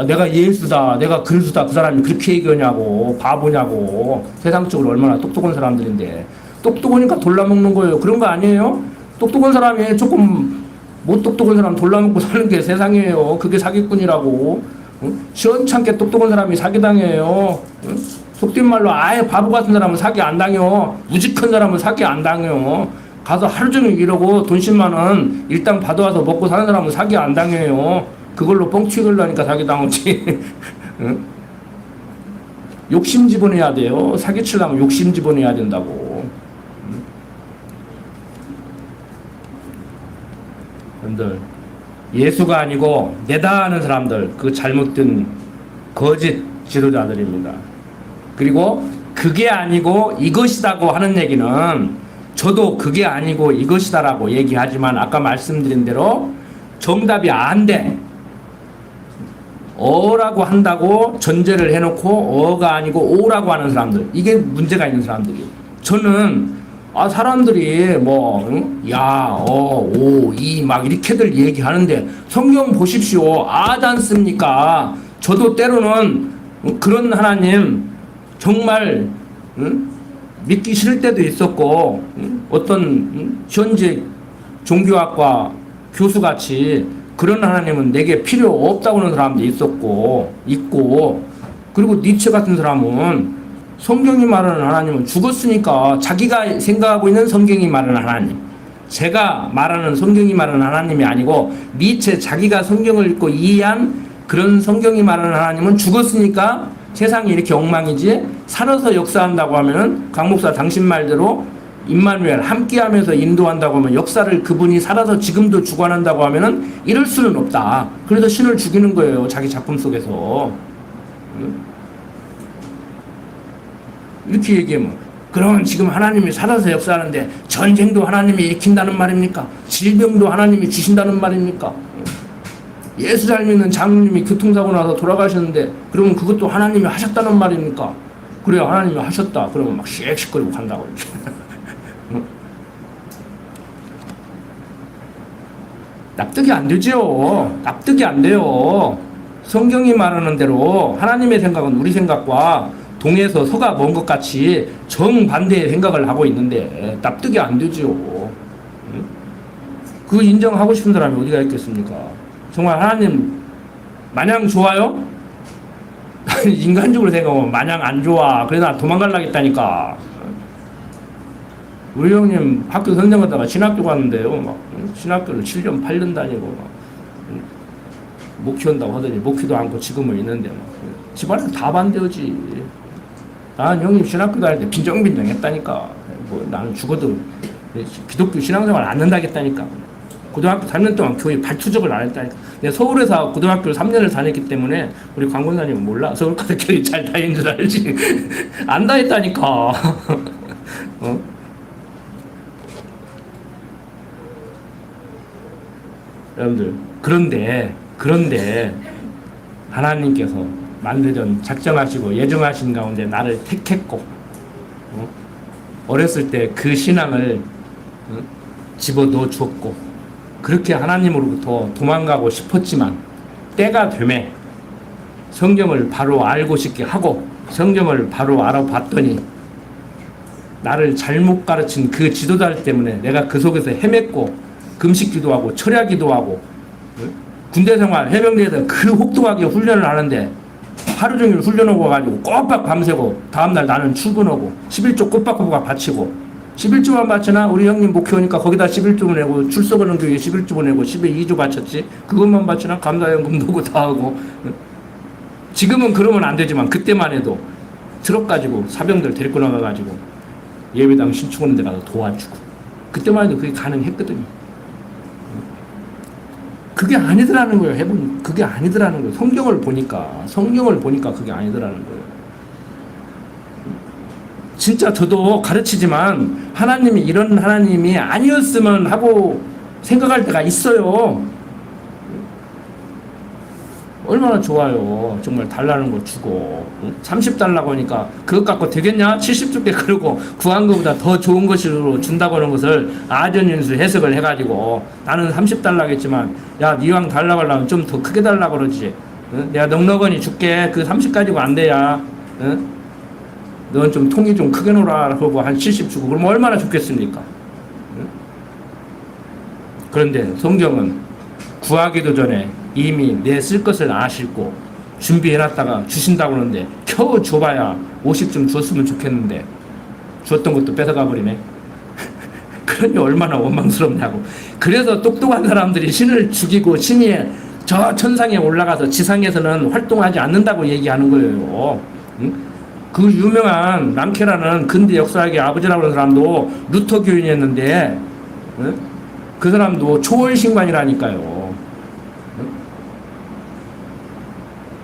내가 예수다, 내가 그리스도다, 그 사람이 그렇게 얘기하냐고, 바보냐고. 세상적으로 얼마나 똑똑한 사람들인데. 똑똑하니까 돌라먹는 거예요. 그런 거 아니에요? 똑똑한 사람이 조금 못 똑똑한 사람 돌라먹고 사는 게 세상이에요. 그게 사기꾼이라고. 시원찮게 똑똑한 사람이 사기당해요. 속된 말로 아예 바보 같은 사람은 사기 안 당해요. 우직한 사람은 사기 안 당해요. 가서 하루 종일 이러고 돈 10만 원 일당 받아와서 먹고 사는 사람은 사기 안 당해요. 그걸로 뻥튀기 걸라니까 사기 당하지. 욕심 집어내야 돼요. 사기치려면 욕심 집어내야 된다고. 여러분들 예수가 아니고 내다 하는 사람들 그 잘못된 거짓 지도자들입니다. 그리고 그게 아니고 이것이다고 하는 얘기는 저도 그게 아니고 이것이다라고 얘기하지만 아까 말씀드린 대로 정답이 안 돼. 어라고 한다고 전제를 해놓고 어가 아니고 오라고 하는 사람들, 이게 문제가 있는 사람들이에요. 저는 사람들이 야, 오, 이 막 이렇게들 얘기하는데 성경 보십시오. 아지 않습니까? 저도 때로는 그런 하나님 정말 믿기 싫을 때도 있었고 어떤 현직 종교학과 교수같이 그런 하나님은 내게 필요 없다고 하는 사람도 있고 그리고 니체 같은 사람은 성경이 말하는 하나님은 죽었으니까 자기가 생각하고 있는 성경이 말하는 하나님, 제가 말하는 성경이 말하는 하나님이 아니고 니체 자기가 성경을 읽고 이해한 그런 성경이 말하는 하나님은 죽었으니까 세상이 이렇게 엉망이지 살아서 역사한다고 하면은 강 목사 당신 말대로 임마누엘 함께하면서 인도한다고 하면 역사를 그분이 살아서 지금도 주관한다고 하면은 이럴 수는 없다. 그래서 신을 죽이는 거예요. 자기 작품 속에서. 이렇게 얘기하면 그러면 지금 하나님이 살아서 역사하는데 전쟁도 하나님이 일으킨다는 말입니까? 질병도 하나님이 주신다는 말입니까? 예수 잘 믿는 장로님이 교통사고 나서 돌아가셨는데 그러면 그것도 하나님이 하셨다는 말입니까? 그래요, 하나님이 하셨다. 그러면 막 씩씩거리고 간다고 이렇게. 납득이 안 되죠. 납득이 안 돼요. 성경이 말하는 대로 하나님의 생각은 우리 생각과 동에서 서가 먼 것 같이 정반대의 생각을 하고 있는데 납득이 안 되죠. 응? 그 인정하고 싶은 사람이 어디가 있겠습니까? 정말 하나님 마냥 좋아요? 인간적으로 생각하면 마냥 안 좋아. 그래서 나 도망가려겠다니까. 우리 형님 학교 선생하다가 신학교 갔는데요. 막 신학교를 7년 8년 다니고 막 못 키운다고 하더니 못 키도 않고 지금은 있는데 막 집안에서 다 반대하지. 나는 형님 신학교 다닐 때 빈정빈정 했다니까. 뭐 나는 죽어도 기독교 신앙생활 안 한다겠다니까. 고등학교 3년 동안 교회 발투적을 안 했다니까. 내가 서울에서 고등학교를 3년을 다녔기 때문에 우리 광고사님은 몰라. 서울 가서 교회 잘 다닌 줄 알지. 안다 했다니까. 어? 여러분들 그런데 하나님께서 만드전 작정하시고 예정하신 가운데 나를 택했고 어렸을 때 그 신앙을 집어넣어 주었고 그렇게 하나님으로부터 도망가고 싶었지만 때가 되매 성경을 바로 알고 싶게 하고 성경을 바로 알아봤더니 나를 잘못 가르친 그 지도자 때문에 내가 그 속에서 헤맸고 금식 기도하고 철야 기도하고 군대 생활 해병대에서 그 혹독하게 훈련을 하는데 하루 종일 훈련하고 와가지고 꼬박 밤새고 다음날 나는 출근하고 11조 꼬박꼬박 바치고 11조만 바치나 우리 형님 목회오니까 거기다 11조 내고 출석하는 교회에 11조 내고 12조 바쳤지 그것만 바치나 감사연금 넣고 다 하고 지금은 그러면 안 되지만 그때만 해도 트럭 가지고 사병들 데리고 나가가지고 예배당 신축하는 데 가서 도와주고 그때만 해도 그게 가능했거든요. 그게 아니더라는 거예요. 해보니 그게 아니더라는 거예요. 성경을 보니까 그게 아니더라는 거예요. 진짜 저도 가르치지만 하나님이 이런 하나님이 아니었으면 하고 생각할 때가 있어요. 얼마나 좋아요. 정말 달라는 거 주고 30달라고 하니까 그것 갖고 되겠냐? 70주께 그러고 구한 것보다 더 좋은 것으로 준다고 하는 것을 아전인수 해석을 해가지고 나는 30달라겠지만 야 니왕 달라고 하려면 좀 더 크게 달라고 그러지. 내가 넉넉하니 줄게. 그 30 가지고 안 돼야. 넌 좀 통이 좀 크게 놓으라 하고 한 70 주고 그러면 얼마나 좋겠습니까? 그런데 성경은 구하기도 전에 이미 내 쓸 것을 아시고 준비해놨다가 주신다고 하는데 겨우 줘봐야 50좀 줬으면 좋겠는데 줬던 것도 뺏어가 버리네. 그러니 얼마나 원망스럽냐고. 그래서 똑똑한 사람들이 신을 죽이고 신이 저 천상에 올라가서 지상에서는 활동하지 않는다고 얘기하는 거예요. 응? 그 유명한 랑케라는 근대 역사학의 아버지라고 하는 사람도 루터 교인이었는데 응? 그 사람도 초월신관이라니까요.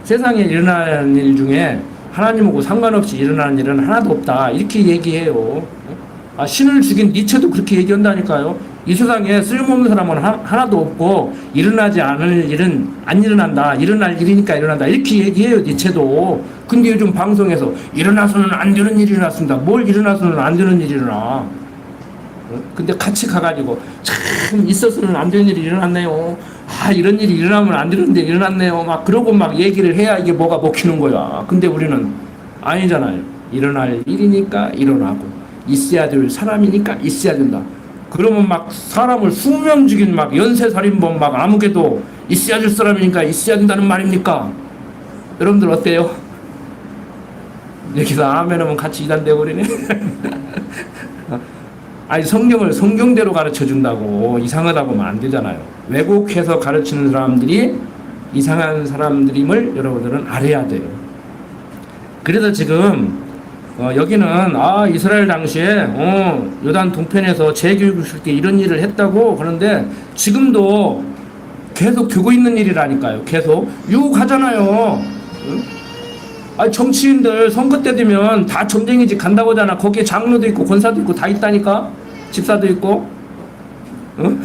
세상에 일어나는 일 중에 하나님하고 상관없이 일어나는 일은 하나도 없다. 이렇게 얘기해요. 신을 죽인 니체도 그렇게 얘기한다니까요. 이 세상에 쓸모없는 사람은 하나도 없고 일어나지 않을 일은 안 일어난다. 일어날 일이니까 일어난다. 이렇게 얘기해요. 니체도. 근데 요즘 방송에서 일어나서는 안 되는 일이 일어났습니다. 뭘 일어나서는 안 되는 일이 일어나. 근데 같이 가가지고 참 있어서는 안 되는 일이 일어났네요. 아 이런 일이 일어나면 안 되는데 일어났네요. 막 그러고 막 얘기를 해야 이게 뭐가 먹히는 거야. 근데 우리는 아니잖아요. 일어날 일이니까 일어나고 있어야 될 사람이니까 있어야 된다. 그러면 막 사람을 수명 죽인 막 연쇄살인범 막 아무개도 있어야 될 사람이니까 있어야 된다는 말입니까? 여러분들 어때요? 여기서 아멘 하면 같이 이단돼 버리네. 아니 성경을 성경대로 가르쳐 준다고 이상하다고 하면 안 되잖아요. 왜곡해서 가르치는 사람들이 이상한 사람들임을 여러분들은 알아야 돼요. 그래서 지금 여기는 이스라엘 당시에 요단 동편에서 재교육을 줄 때 이런 일을 했다고 그러는데 지금도 계속 되고 있는 일이라니까요. 계속 유혹하잖아요. 응? 정치인들 선거 때 되면 다 점쟁이집 간다고 하잖아. 거기에 장로도 있고 권사도 있고 다 있다니까. 집사도 있고. 응?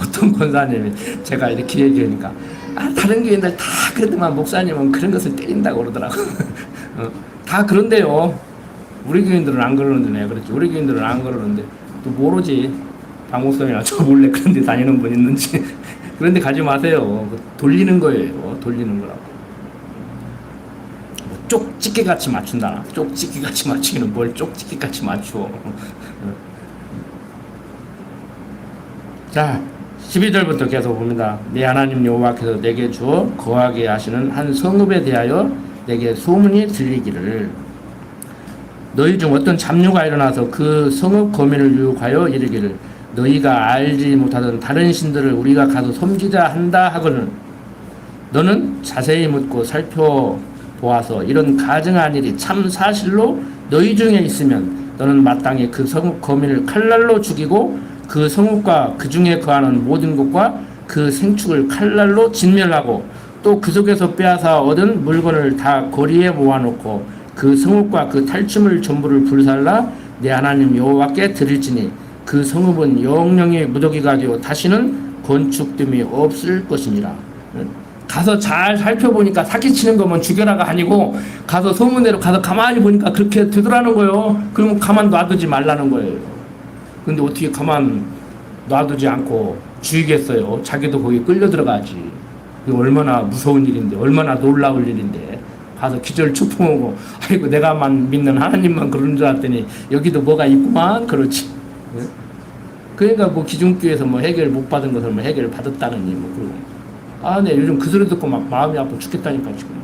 어떤 권사님이 제가 이렇게 얘기하니까 다른 교인들 다 그러더만 목사님은 그런 것을 때린다고 그러더라고. 다 그런데요. 우리 교인들은 안 그러는데 내가 그랬지. 우리 교인들은 안 그러는데 또 모르지. 박목성이나 저 몰래 그런 데 다니는 분 있는지. 그런 데 가지 마세요. 돌리는 거예요. 돌리는 거라고. 뭐 쪽집게 같이 맞춘다. 쪽집게 같이 맞추기는 뭘 쪽집게 같이 맞춰. 자, 12절부터 계속 봅니다. 내 하나님 여호와께서 내게 주어 거하게 하시는 한 성읍에 대하여 내게 소문이 들리기를 너희 중 어떤 잡류가 일어나서 그 성읍 거민을 유혹하여 이르기를 너희가 알지 못하던 다른 신들을 우리가 가서 섬기자 한다 하거늘 너는 자세히 묻고 살펴보아서 이런 가증한 일이 참 사실로 너희 중에 있으면 너는 마땅히 그 성읍 거민을 칼날로 죽이고 그 성읍과 그 중에 거하는 모든 것과 그 생축을 칼날로 진멸하고 또 그 속에서 빼앗아 얻은 물건을 다 거리에 모아놓고 그 성읍과 그 탈취물 전부를 불살라 내 하나님 여호와께 드릴지니 그 성읍은 영영이 무더기가 되어 다시는 건축됨이 없을 것이니라. 가서 잘 살펴보니까 사기치는 거면 죽여라가 아니고 가서 소문대로 가서 가만히 보니까 그렇게 되더라는 거예요. 그러면 가만 놔두지 말라는 거예요. 근데 어떻게 가만 놔두지 않고 죽이겠어요? 자기도 거기 끌려 들어가지. 그게 얼마나 무서운 일인데, 얼마나 놀라울 일인데. 가서 기절 축복하고, 아이고, 내가만 믿는 하나님만 그런 줄 알았더니, 여기도 뭐가 있구만? 그렇지. 그러니까 뭐 기존교회에서 뭐 해결 못 받은 것을 뭐 해결 받았다느니, 뭐, 그러고. 아, 네, 요즘 그 소리 듣고 막 마음이 아파 죽겠다니까, 지금.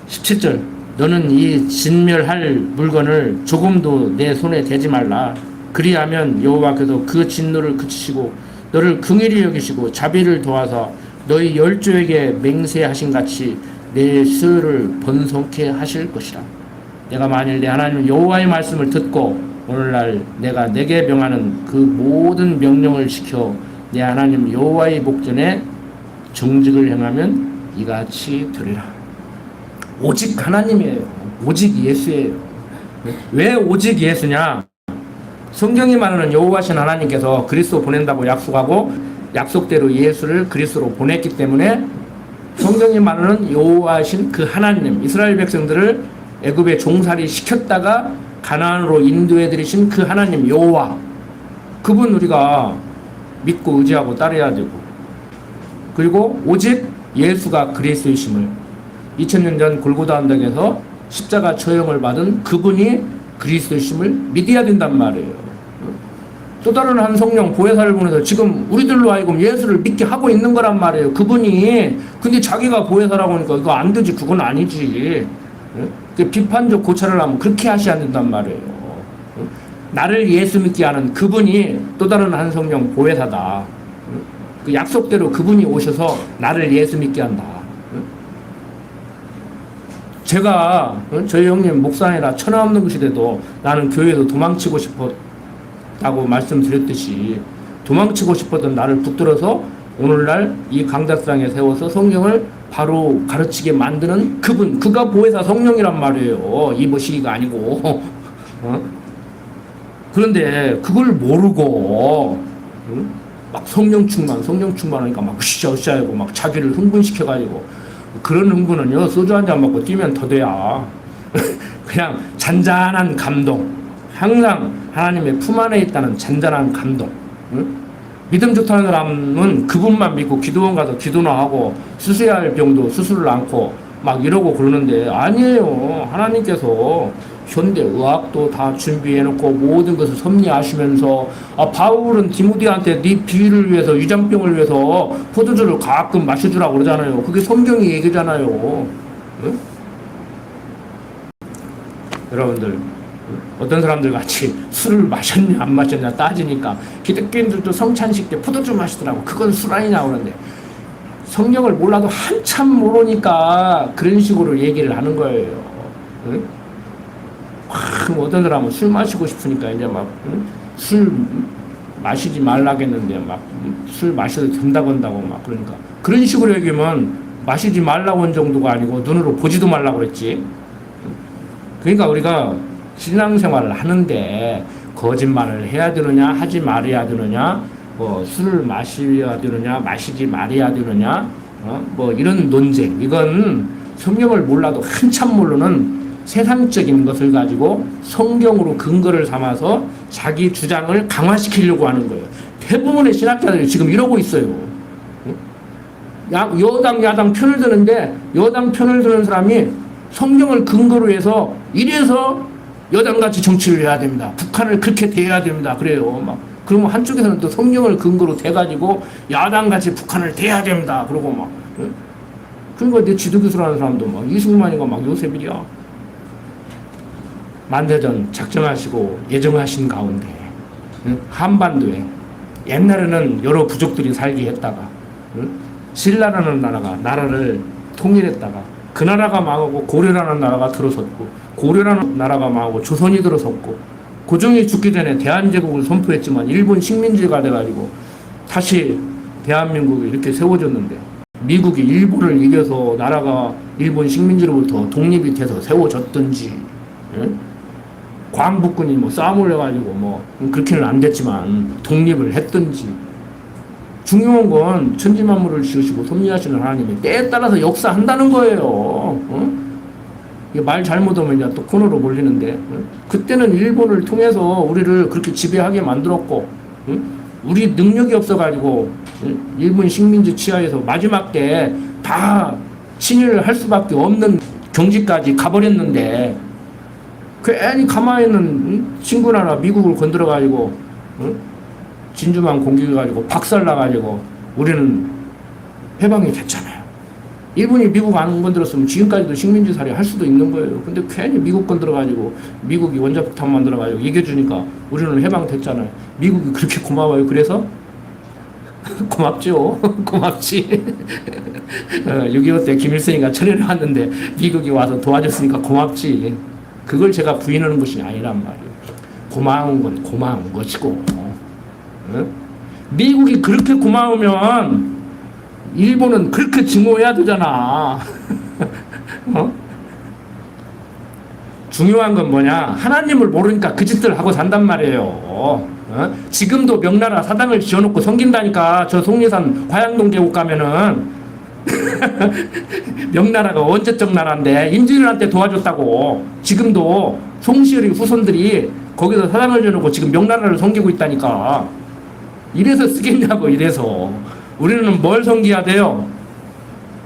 17절. 너는 이 진멸할 물건을 조금도 내 손에 대지 말라. 그리하면 여호와께서 그 진노를 그치시고 너를 긍휼히 여기시고 자비를 도와서 너희 열조에게 맹세하신 같이 내 수를 번성케 하실 것이라. 내가 만일 내 하나님 여호와의 말씀을 듣고 오늘날 내가 내게 명하는 그 모든 명령을 지켜 내 하나님 여호와의 목전에 정직을 행하면 이같이 되리라. 오직 하나님이에요. 오직 예수예요. 왜 오직 예수냐? 성경이 말하는 여호와신 하나님께서 그리스도 보낸다고 약속하고 약속대로 예수를 그리스도로 보냈기 때문에 성경이 말하는 여호와신 그 하나님, 이스라엘 백성들을 애굽에 종살이 시켰다가 가나안으로 인도해 들이신 그 하나님 여호와, 그분 우리가 믿고 의지하고 따라야 되고, 그리고 오직 예수가 그리스도이심을 2000년 전 골고다 언덕에서 십자가 처형을 받은 그분이 그리스도심을 믿어야 된단 말이에요. 또 다른 한 성령 보혜사를 보내서 지금 우리들로 하여금 예수를 믿게 하고 있는 거란 말이에요. 그분이. 근데 자기가 보혜사라고 하니까 이거 안 되지. 그건 아니지. 비판적 고찰을 하면 그렇게 하셔야 된단 말이에요. 나를 예수 믿게 하는 그분이 또 다른 한 성령 보혜사다. 그 약속대로 그분이 오셔서 나를 예수 믿게 한다. 제가 저희 형님 목사니라 천하 없는 것이 돼도 나는 교회에서 도망치고 싶었다고 말씀드렸듯이 도망치고 싶었던 나를 붙들어서 오늘날 이 강다상에 세워서 성경을 바로 가르치게 만드는 그분, 그가 보혜사 성령이란 말이에요. 이 뭐시기가 아니고. 그런데 그걸 모르고 막 성령 충만하니까 막 으쌰으쌰하고 막 자기를 흥분시켜가지고, 그런 흥분은요 소주 한잔 먹고 뛰면 더 돼야. 그냥 잔잔한 감동, 항상 하나님의 품 안에 있다는 잔잔한 감동. 믿음 좋다는 사람은 그분만 믿고 기도원 가서 기도나 하고 수술해야 할 병도 수술을 않고 막 이러고 그러는데, 아니에요. 하나님께서 현대 의학도 다 준비해놓고 모든 것을 섭리하시면서, 바울은 디모데한테 네 비위를 위해서, 위장병을 위해서 포도주를 가끔 마셔주라고 그러잖아요. 그게 성경의 얘기잖아요. 응? 여러분들, 어떤 사람들 같이 술을 마셨냐 안 마셨냐 따지니까 기독교인들도 성찬식 때 포도주 마시더라고. 그건 술 아니냐 그러는데, 성경을 몰라도 한참 모르니까 그런 식으로 얘기를 하는 거예요. 응? 어떤 사람은 술 마시고 싶으니까 이제 막 술 마시지 말라겠는데 막 술 마셔도 된다고 한다고 막, 그러니까 그런 식으로 얘기하면 마시지 말라고 한 정도가 아니고 눈으로 보지도 말라고 그랬지. 그러니까 우리가 신앙생활을 하는데 거짓말을 해야 되느냐 하지 말아야 되느냐, 뭐 술을 마셔야 되느냐 마시지 말아야 되느냐, 뭐 이런 논쟁, 이건 성경을 몰라도 한참 모르는 세상적인 것을 가지고 성경으로 근거를 삼아서 자기 주장을 강화시키려고 하는 거예요. 대부분의 신학자들이 지금 이러고 있어요. 여당, 야당 편을 드는데 여당 편을 드는 사람이 성경을 근거로 해서 이래서 여당같이 정치를 해야 됩니다. 북한을 그렇게 대해야 됩니다. 그래요. 막 그러면 한쪽에서는 또 성경을 근거로 대가지고 야당같이 북한을 대해야 됩니다. 그러고 막 그러니까 내 지도교수라는 사람도 막 이승만이가 막 요셉이야. 만대전 작정하시고 예정하신 가운데 한반도에 옛날에는 여러 부족들이 살게 했다가 신라라는 나라가 나라를 통일했다가 그 나라가 망하고 고려라는 나라가 들어섰고 고려라는 나라가 망하고 조선이 들어섰고 고종이 죽기 전에 대한제국을 선포했지만 일본 식민지가 돼가지고 다시 대한민국이 이렇게 세워졌는데 미국이 일본을 이겨서 나라가 일본 식민지로부터 독립이 돼서 세워졌든지 광복군이 뭐 싸움을 해가지고 뭐 그렇게는 안 됐지만 독립을 했든지 중요한 건 천지만물을 지으시고 섭리하시는 하나님이 때에 따라서 역사한다는 거예요. 이게 말 잘못하면 이제 또 코너로 몰리는데 그때는 일본을 통해서 우리를 그렇게 지배하게 만들었고 우리 능력이 없어가지고 일본 식민지 치하에서 마지막 때 다 친일을 할 수밖에 없는 경지까지 가버렸는데 괜히 가만히 있는 친구 나라 미국을 건드려가지고 진주만 공격해가지고 박살나가지고 우리는 해방이 됐잖아요. 일본이 미국 안 건드렸으면 지금까지도 식민지살이 할 수도 있는 거예요. 근데 괜히 미국 건드려가지고 미국이 원자폭탄 만들어가지고 이겨주니까 우리는 해방됐잖아요. 미국이 그렇게 고마워요. 그래서 고맙죠. 고맙지. 6.25 때 김일성이가 철회를 왔는데 미국이 와서 도와줬으니까 고맙지. 그걸 제가 부인하는 것이 아니란 말이에요. 고마운 건 고마운 것이고 미국이 그렇게 고마우면 일본은 그렇게 증오해야 되잖아. 중요한 건 뭐냐? 하나님을 모르니까 그 짓들 하고 산단 말이에요. 지금도 명나라 사당을 지어놓고 섬긴다니까. 저 속리산 화양동 계곡 가면은 명나라가 언제적 나라인데 임진왜란때 도와줬다고. 지금도 송시열이 후손들이 거기서 사당을 지어놓고 지금 명나라를 섬기고 있다니까. 이래서 쓰겠냐고. 이래서 우리는 뭘 섬겨야 돼요?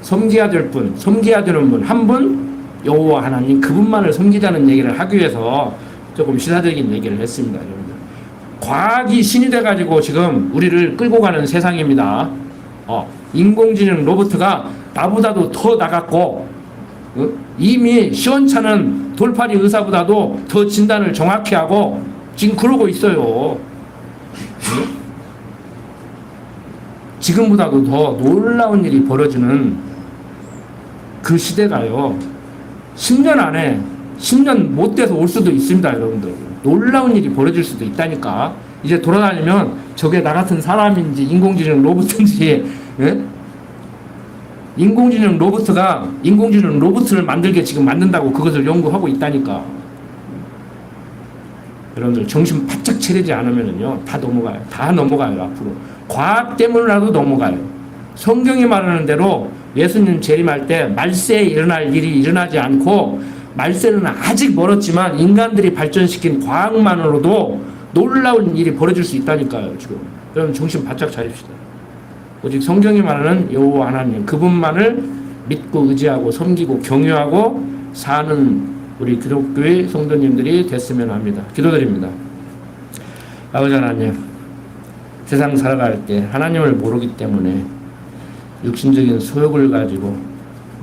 섬겨야 될 분, 섬겨야 되는 분 한 분, 여호와 하나님 그분만을 섬기자는 얘기를 하기 위해서 조금 시사적인 얘기를 했습니다. 여러분들. 과학이 신이 돼가지고 지금 우리를 끌고 가는 세상입니다. 인공지능 로봇가 나보다도 더 나갔고 이미 시원찮은 돌팔이 의사보다도 더 진단을 정확히 하고 지금 그러고 있어요. 지금보다도 더 놀라운 일이 벌어지는 그 시대가요. 10년 안에 10년 못 돼서 올 수도 있습니다. 여러분들. 놀라운 일이 벌어질 수도 있다니까. 이제 돌아다니면 저게 나 같은 사람인지 인공지능 로봇인지 인공지능 로봇가 인공지능 로봇을 만들게 지금 만든다고 그것을 연구하고 있다니까. 여러분들 정신 바짝 차리지 않으면요 다 넘어가요. 다 넘어가요. 앞으로 과학 때문이라도 넘어가요. 성경이 말하는 대로 예수님 재림할 때 말세에 일어날 일이 일어나지 않고 말세는 아직 멀었지만 인간들이 발전시킨 과학만으로도 놀라운 일이 벌어질 수 있다니까요. 지금 여러분 정신 바짝 차립시다. 오직 성경이 말하는 여호와 하나님 그분만을 믿고 의지하고 섬기고 경유하고 사는 우리 기독교의 성도님들이 됐으면 합니다. 기도드립니다. 아버지 하나님, 세상 살아갈 때 하나님을 모르기 때문에 육신적인 소욕을 가지고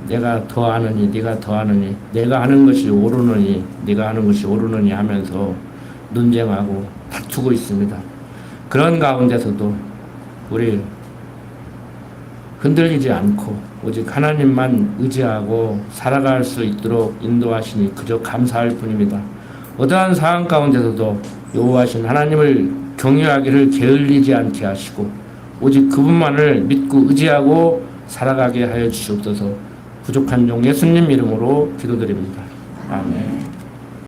내가 더 아느니 네가 더 아느니 내가 아는 것이 옳으느니 네가 아는 것이 옳으느니 하면서 논쟁하고 다투고 있습니다. 그런 가운데서도 우리 흔들리지 않고 오직 하나님만 의지하고 살아갈 수 있도록 인도하시니 그저 감사할 뿐입니다. 어떠한 상황 가운데서도 여호와신 하나님을 경외하기를 게을리지 않게 하시고 오직 그분만을 믿고 의지하고 살아가게 하여 주시옵소서. 부족한 종 예수님 이름으로 기도드립니다. 아멘.